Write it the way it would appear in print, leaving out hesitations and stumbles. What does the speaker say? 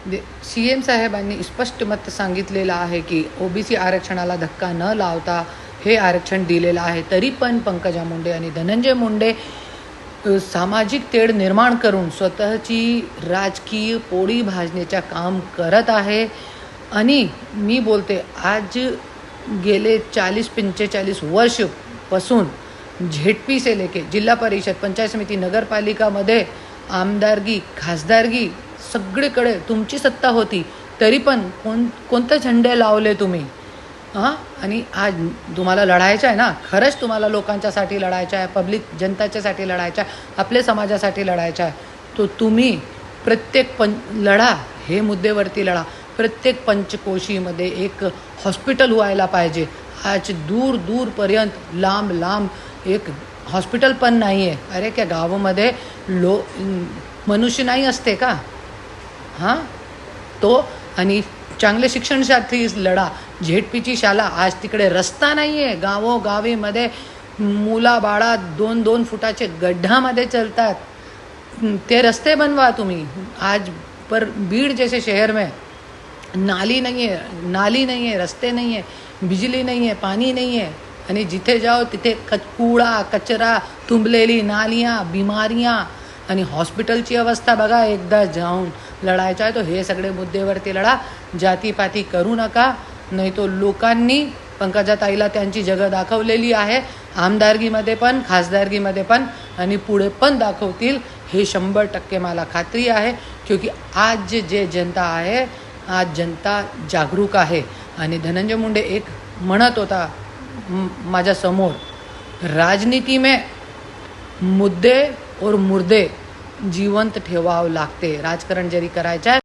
CM साहेबांनी स्पष्ट मत सांगितलेलं आहे की OBC आरक्षणाला धक्का न लावता हे आरक्षण दिलेलं आहे. तरी पण पंकजा मुंडे आणि धनंजय मुंडे सामाजिक तेढ निर्माण करून स्वतःची राजकीय पोळी भाजण्याचं काम करत आहे. आणि मी बोलते, आज गेले 40-45 वर्षपासून झेडपी से लेके जिल्हा परिषद, पंचायत समिती, नगरपालिकामध्ये आमदारगी, खासदारगी सगळीकडे तुमची सत्ता होती. तरी पण कोणते झेंडे लावले तुम्ही? आणि आज तुम्हाला लढायचं आहे ना, खरंच तुम्हाला लोकांच्यासाठी लढायचं आहे, पब्लिक जनताच्यासाठी लढायचं आहे, आपल्या समाजासाठी लढायचं आहे, तो तुम्ही प्रत्येक लढा हे मुद्द्यावरती लढा. प्रत्येक पंचकोशीमध्ये एक हॉस्पिटल व्हायला पाहिजे. आज दूरपर्यंत लांब एक हॉस्पिटल पण नाही आहे. अरे क्या गावामध्ये मनुष्य नाही असते का? तो आणि चांगले शिक्षणासाठी लढा. झेडपीची शाळा, आज तिकडे रस्ता नाही आहे. गावोगावीमध्ये मुलाबाळा 2-2 फुटाचे गड्ढामध्ये चलतात. ते रस्ते बनवा तुम्ही. आज पर बीड़ जैसे शहर में नाली नहीं है, रस्ते नहीं है, बिजली नहीं है, पाणी नाही आहे. आणि जिथे जाओ तिथे कूड़ा कचरा, तुंबलेली नालियाँ, बिमारियाँ आणि हॉस्पिटलची अवस्था बघा. एकदा जाऊन लढायचं आहे तो हे सगळे मुद्द्यावरती लढा. जातीपाती करू नका, नाही तो लोकांनी पंकजाताईला त्यांची जगह दाखवलेली आहे. आमदारगीमध्ये पण, खासदारगीमध्ये पण आणि पुढे पण दाखवतील, हे 100% मला खात्री आहे. क्योंकि आज जे जनता आहे, आज जनता जागरूक आहे. आणि धनंजय मुंडे एक म्हणत होता माझ्या समोर, राजनीति में मुद्दे और मुर्दे जिवंत ठेवावं लागते. राजकारण जरी करायचं आहे